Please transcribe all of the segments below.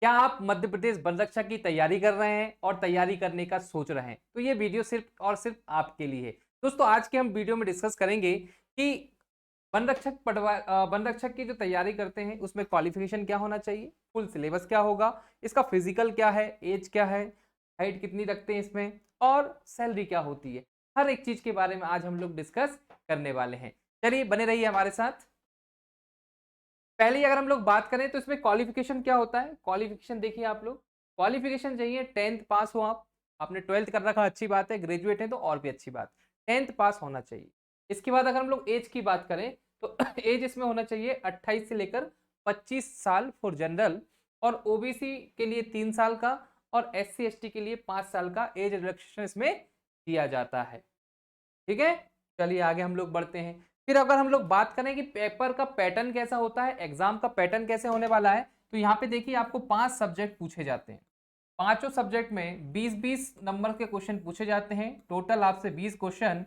क्या आप मध्य प्रदेश वन रक्षक की तैयारी कर रहे हैं और तैयारी करने का सोच रहे हैं, तो ये वीडियो सिर्फ और सिर्फ आपके लिए है। दोस्तों, आज के हम वीडियो में डिस्कस करेंगे कि वन रक्षक की जो तैयारी करते हैं उसमें क्वालिफिकेशन क्या होना चाहिए, फुल सिलेबस क्या होगा, इसका फिजिकल क्या है, एज क्या है, हाइट कितनी रखते हैं इसमें, और सैलरी क्या होती है। हर एक चीज के बारे में आज हम लोग डिस्कस करने वाले हैं। चलिए बने रहिए हमारे साथ। पहले ही अगर हम लोग बात करें तो इसमें क्वालिफिकेशन क्या होता है। क्वालिफिकेशन देखिए, आप लोग क्वालिफिकेशन चाहिए 10th पास हो आप। आपने 12th कर रखा, अच्छी बात है, ग्रेजुएट है तो और भी अच्छी बात। 10th पास होना चाहिए। इसके बाद अगर हम लोग एज की बात करें तो एज इसमें होना चाहिए 28 से लेकर 25 साल फॉर जनरल, और ओबीसी के लिए 3 साल का, और एससी एसटी के लिए 5 साल का एज रिलैक्सेशन इसमें दिया जाता है। ठीक है, चलिए आगे हम लोग बढ़ते हैं। फिर अगर हम लोग बात करें कि पेपर का पैटर्न कैसा होता है, एग्जाम का पैटर्न कैसे होने वाला है, तो यहाँ पे देखिए आपको 5 सब्जेक्ट पूछे जाते हैं। पांचों सब्जेक्ट में 20-20 नंबर के क्वेश्चन पूछे जाते हैं। टोटल आपसे 20 क्वेश्चन,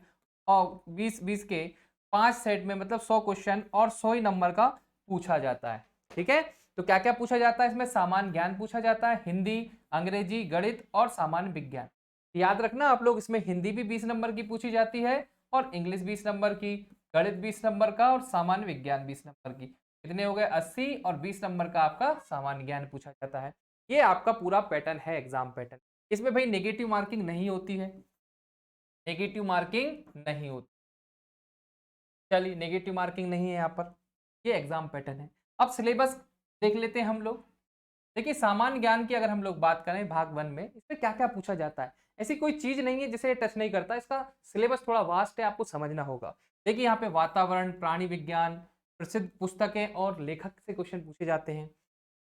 और 20-20 के 5 सेट में मतलब 100 क्वेश्चन और 100 ही नंबर का पूछा जाता है। ठीक है, तो क्या क्या पूछा जाता है इसमें, सामान्य ज्ञान पूछा जाता है, हिंदी, अंग्रेजी, गणित और सामान्य विज्ञान। याद रखना आप लोग, इसमें हिंदी भी 20 नंबर की पूछी जाती है, और इंग्लिश 20 नंबर की, गणित 20 नंबर का, और सामान्य विज्ञान 20 नंबर की। कितने हो गए, 80, और 20 नंबर का आपका सामान्य ज्ञान पूछा जाता है। ये आपका पूरा पैटर्न है, एग्जाम पैटर्न। इसमें भाई नेगेटिव मार्किंग नहीं होती है, नेगेटिव मार्किंग नहीं होती। चलिए, नेगेटिव मार्किंग नहीं है यहाँ पर। ये एग्जाम पैटर्न है। अब सिलेबस देख लेते हैं हम लोग। देखिए, सामान्य ज्ञान की अगर हम लोग बात करें भाग 1 में, इसमें क्या क्या पूछा जाता है, ऐसी कोई चीज नहीं है जिसे टच नहीं करता। इसका सिलेबस थोड़ा वास्ट है, आपको समझना होगा। देखिए यहाँ पे वातावरण, प्राणी विज्ञान, प्रसिद्ध पुस्तकें और लेखक से क्वेश्चन पूछे जाते हैं।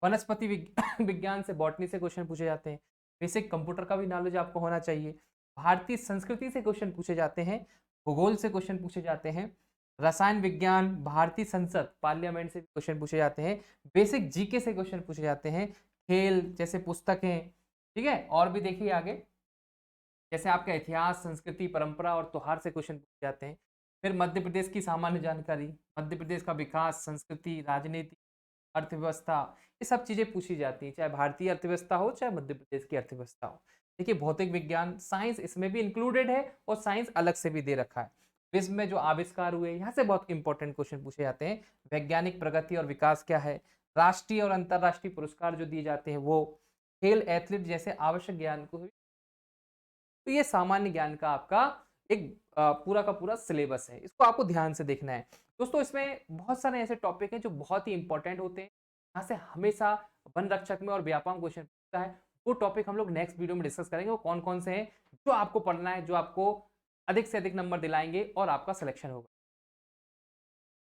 वनस्पति विज्ञान से, बॉटनी से क्वेश्चन पूछे जाते हैं। बेसिक कंप्यूटर का भी नॉलेज आपको होना चाहिए। भारतीय संस्कृति से क्वेश्चन पूछे जाते हैं। भूगोल से क्वेश्चन पूछे जाते हैं। रसायन विज्ञान, भारतीय संसद पार्लियामेंट से क्वेश्चन पूछे जाते हैं। बेसिक जीके से क्वेश्चन पूछे जाते हैं। खेल जैसे पुस्तकें, ठीक है, और भी देखिए आगे, जैसे आपका इतिहास, संस्कृति, परंपरा और त्योहार से क्वेश्चन पूछे जाते हैं। फिर मध्य प्रदेश की सामान्य जानकारी, मध्य प्रदेश का विकास, संस्कृति, राजनीति, अर्थव्यवस्था, ये सब चीजें पूछी जाती हैं, चाहे भारतीय अर्थव्यवस्था हो चाहे मध्य प्रदेश की अर्थव्यवस्था हो। देखिए, भौतिक विज्ञान, साइंस इसमें भी इंक्लूडेड है, और साइंस अलग से भी दे रखा है। विश्व में जो आविष्कार हुए, यहाँ से बहुत इंपॉर्टेंट क्वेश्चन पूछे जाते हैं। वैज्ञानिक प्रगति और विकास क्या है, राष्ट्रीय और अंतर्राष्ट्रीय पुरस्कार जो दिए जाते हैं वो, खेल, एथलीट जैसे आवश्यक ज्ञान को। तो ये सामान्य ज्ञान का आपका एक पूरा का पूरा सिलेबस है, इसको आपको ध्यान से देखना है। दोस्तों, इसमें बहुत सारे ऐसे टॉपिक हैं जो बहुत ही इंपॉर्टेंट होते हैं, यहाँ से हमेशा वन रक्षक में और व्यापम क्वेश्चन पूछता है। वो टॉपिक हम लोग नेक्स्ट वीडियो में डिस्कस करेंगे, वो कौन कौन से हैं जो आपको पढ़ना है, जो आपको अधिक से अधिक नंबर दिलाएंगे और आपका सिलेक्शन होगा।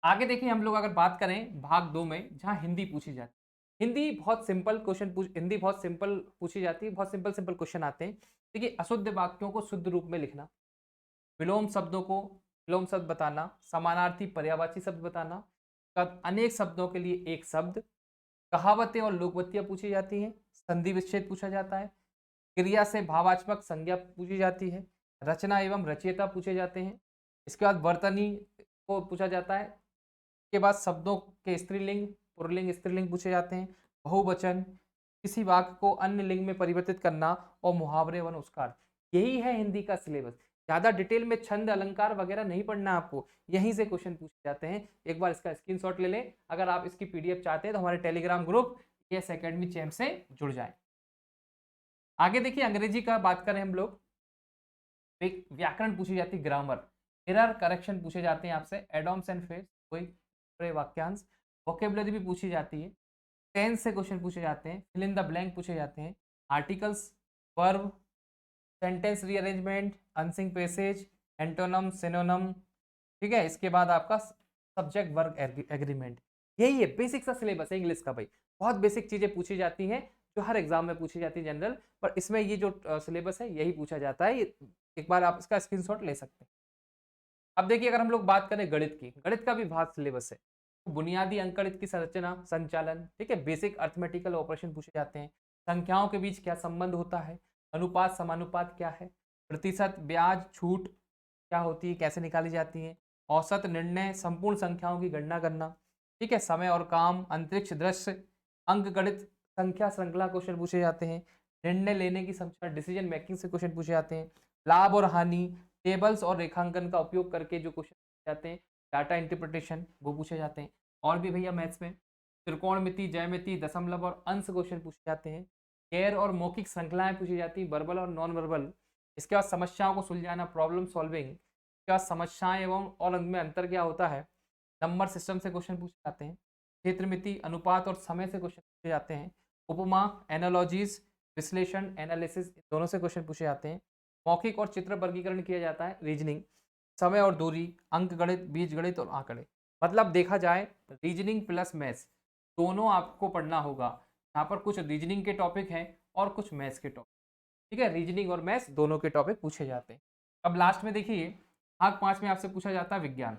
आगे देखिए, हम लोग अगर बात करें भाग 2 में, जहाँ हिंदी पूछी जाती है। हिंदी बहुत सिंपल पूछी जाती है, बहुत सिंपल सिंपल क्वेश्चन आते हैं। देखिए, अशुद्ध वाक्यों को शुद्ध रूप में लिखना, विलोम शब्दों को विलोम शब्द बताना, समानार्थी पर्यायवाची शब्द बताना, अनेक शब्दों के लिए एक शब्द, कहावतें और लोकवत्तियां पूछी जाती हैं, संधि विच्छेद पूछा जाता है, क्रिया से भावात्मक संज्ञा पूछी जाती है, रचना एवं रचयिता पूछे जाते हैं। इसके बाद वर्तनी को पूछा जाता है। के बाद शब्दों के स्त्रीलिंग, पुल्लिंग, स्त्रीलिंग पूछे जाते हैं। बहुवचन, किसी वाक्य को अन्य लिंग में परिवर्तित करना, और मुहावरे वन उसका अर्थ। यही है हिंदी का सिलेबस। ज्यादा डिटेल में छंद, अलंकार वगैरह नहीं पढ़ना आपको, यहीं से क्वेश्चन पूछे जाते हैं। एक बार इसका स्क्रीनशॉट ले लें। अगर आप इसकी पीडीएफ चाहते हैं तो हमारे Telegram group yes academy champ से जुड़ जाए। आगे देखिए, अंग्रेजी का बात करें हम लोग, एक व्याकरण पूछी जाती है, ग्रामर, एरर करेक्शन पूछे जाते हैं आपसे, एडॉम्स एंड फेस, कोई पूरे वाक्यांश, वोकेबलरी भी पूछी जाती है। टेंस से क्वेश्चन पूछे जाते हैं, फिल इन द ब्लैंक पूछे जाते हैं, articles, verb, sentence rearrangement, unseen passage, antonym, synonym. ठीक है, इसके बाद आपका सब्जेक्ट वर्क एग्रीमेंट। यही है बेसिक सा सिलेबस है इंग्लिश का भाई। बहुत बेसिक चीजें पूछी जाती हैं जो हर एग्जाम में पूछी जाती है जनरल, पर इसमें ये जो सिलेबस है यही पूछा जाता है। एक बार आप इसका स्क्रीनशॉट ले सकते हैं। अब देखिए, अगर हम लोग बात करें गणित की, गणित का भी भाग सिलेबस है। तो बुनियादी अंकगणित की संरचना, संचालन, ठीक है, बेसिक अर्थमेटिकल ऑपरेशन पूछे जाते हैं। संख्याओं के बीच क्या संबंध होता है, अनुपात समानुपात क्या है, प्रतिशत, ब्याज, छूट क्या होती है, कैसे निकाली जाती है, औसत, निर्णय, संपूर्ण संख्याओं की गणना करना, ठीक है, समय और काम, अंतरिक्ष दृश्य, अंकगणित, संख्या श्रृंखला क्वेश्चन पूछे जाते हैं, निर्णय लेने की क्षमता डिसीजन मेकिंग से क्वेश्चन पूछे जाते हैं, लाभ और हानि, टेबल्स और रेखांकन का उपयोग करके जो क्वेश्चन पूछे जाते हैं, डाटा इंटरप्रिटेशन वो पूछे जाते हैं। और भी भैया मैथ्स में त्रिकोणमिति, ज्यामिति, दशमलव और अंश क्वेश्चन पूछे जाते हैं। गैर और मौखिक श्रृंखलाएं पूछी जाती हैं, वर्बल और नॉन वर्बल। इसके बाद समस्याओं को सुलझाना, प्रॉब्लम सॉल्विंग। इसके बाद समस्याएं एवं और उनमें अंतर क्या होता है, नंबर सिस्टम से क्वेश्चन पूछे जाते हैं। क्षेत्रमिति, अनुपात और समय से क्वेश्चन पूछे जाते हैं। उपमा, एनालॉजीज, विश्लेषण, एनालिसिस, दोनों से क्वेश्चन पूछे जाते हैं। मौखिक और चित्र वर्गीकरण किया जाता है, रीजनिंग। समय और दूरी, अंक गणित, बीज गणित और आंकड़े। मतलब देखा जाए रीजनिंग प्लस मैथ्स दोनों आपको पढ़ना होगा। यहाँ पर कुछ रीजनिंग के टॉपिक हैं और कुछ मैथ्स के टॉपिक, ठीक है। रीजनिंग और मैथ्स दोनों के टॉपिक पूछे जाते हैं। अब लास्ट में देखिए भाग 5 में आपसे पूछा जाता है विज्ञान।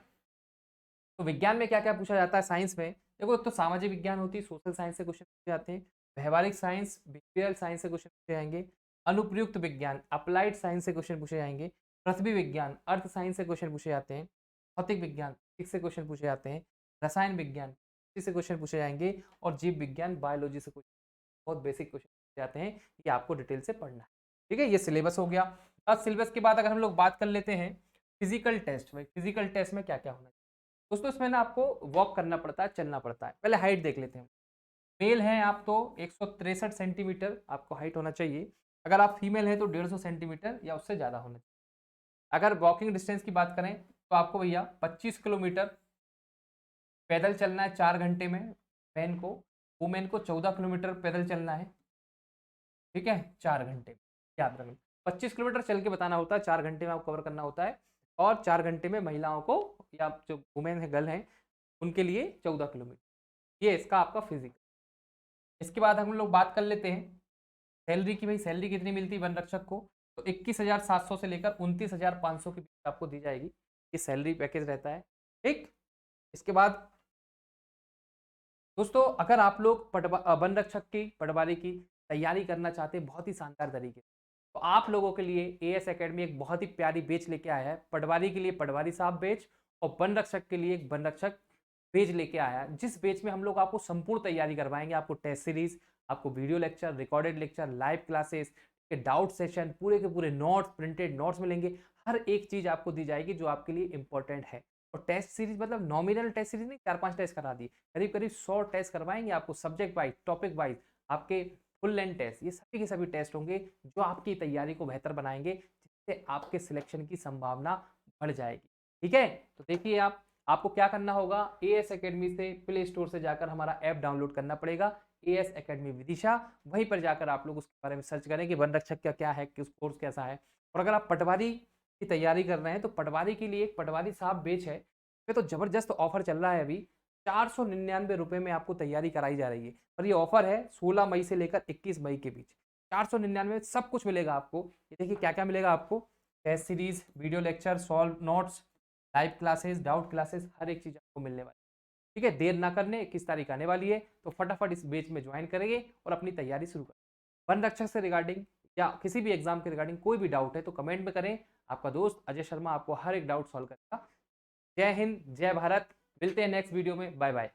तो विज्ञान में क्या क्या पूछा जाता है साइंस में, देखो एक तो सामाजिक विज्ञान होती है, सोशल साइंस से क्वेश्चन पूछे जाते हैं। व्यवहारिक साइंस, बिहेवियरल साइंस से क्वेश्चन पूछे जाएंगे। अनुप्रयुक्त विज्ञान, अप्लाइड साइंस से क्वेश्चन पूछे जाएंगे। पृथ्वी विज्ञान, अर्थ साइंस से क्वेश्चन पूछे जाते हैं। भौतिक विज्ञान, फिजिक्स से क्वेश्चन पूछे जाते हैं। रसायन विज्ञान से क्वेश्चन पूछे जाएंगे। और जीव विज्ञान, बायोलॉजी से क्वेश्चन, बहुत बेसिक क्वेश्चन पूछे जाते हैं। ये आपको डिटेल से पढ़ना है, ठीक है। ये सिलेबस हो गया। अब सिलेबस के बाद अगर हम लोग बात कर लेते हैं फिजिकल टेस्ट, भाई फिजिकल टेस्ट में क्या क्या होना है दोस्तों, इसमें ना आपको वॉक करना पड़ता है, चलना पड़ता है। पहले हाइट देख लेते हैं। मेल हैं आप तो 163 सेंटीमीटर आपको हाइट होना चाहिए। अगर आप फीमेल हैं तो 150 सेंटीमीटर या उससे ज़्यादा होना चाहिए। अगर वॉकिंग डिस्टेंस की बात करें तो आपको भैया 25 किलोमीटर पैदल चलना है 4 घंटे में मैन को। वुमेन को 14 किलोमीटर पैदल चलना है, ठीक है, 4 घंटे में। याद रखना 25 किलोमीटर चल के बताना होता है, 4 घंटे में आपको कवर करना होता है। और 4 घंटे में महिलाओं को या जो वुमेन है, गर्ल हैं, उनके लिए 14 किलोमीटर। ये इसका आपका फिजिक। इसके बाद हम लोग बात कर लेते हैं सैलरी की। भाई सैलरी कितनी मिलती है वन रक्षक को, तो 21,700 से लेकर 29,500 के बीच आपको दी जाएगी। ये सैलरी पैकेज रहता है, ठीक। इसके बाद दोस्तों अगर आप लोग वन रक्षक की पटवारी की तैयारी करना चाहते हैं बहुत ही शानदार तरीके से, तो आप लोगों के लिए एएस एकेडमी एक बहुत ही प्यारी बैच लेके आया है। पटवारी के लिए पटवारी साहब बैच और वन रक्षक के लिए एक वन रक्षक बैच लेके आया है, जिस बैच में हम लोग आपको संपूर्ण तैयारी करवाएंगे। आपको टेस्ट सीरीज, आपको video lecture, recorded lecture, live classes, doubt session, पूरे के पूरे नोट्स, प्रिंटेड नोट्स मिलेंगे। हर एक चीज आपको दी जाएगी जो आपके लिए इंपॉर्टेंट है। और टेस्ट सीरीज मतलब नॉमिनल टेस्ट सीरीज नहीं, 4-5 टेस्ट करा दिए, करीब करीब 100 टेस्ट करवाएंगे आपको, सब्जेक्ट वाइज, टॉपिक वाइज, आपके फुल लेंथ टेस्ट। ये सभी के सभी टेस्ट होंगे जो आपकी तैयारी को बेहतर बनाएंगे, जिससे आपके सिलेक्शन की संभावना बढ़ जाएगी, ठीक है। तो देखिए आपको क्या करना होगा, एएस एकेडमी से प्ले स्टोर से जाकर हमारा ऐप डाउनलोड करना पड़ेगा, एएस एकेडमी विदिशा। वहीं पर जाकर आप लोग उसके बारे में सर्च करें कि वन रक्षक का क्या है, किस कोर्स कैसा है। और अगर आप पटवारी की तैयारी कर रहे हैं तो पटवारी के लिए एक पटवारी साहब बैच है, पे तो जबरदस्त ऑफर चल रहा है। अभी 499 रुपए में आपको तैयारी कराई जा रही है। और ये ऑफर है 16 मई से लेकर 21 मई के बीच। 499 में सब कुछ मिलेगा आपको। ये देखिए क्या क्या मिलेगा आपको, test series, video lecture, solve notes, live classes, doubt classes, हर एक चीज आपको मिलने वाली है, ठीक है। देर ना करने, 21 तारीख आने वाली है, तो फटाफट इस बैच में ज्वाइन करेंगे और अपनी तैयारी शुरू करें। वन रक्षक से रिगार्डिंग या किसी भी एग्जाम के रिगार्डिंग कोई भी डाउट है तो कमेंट में करें। आपका दोस्त अजय शर्मा आपको हर एक डाउट सॉल्व करेगा। जय हिंद, जय भारत। मिलते हैं नेक्स्ट वीडियो में, बाय बाय।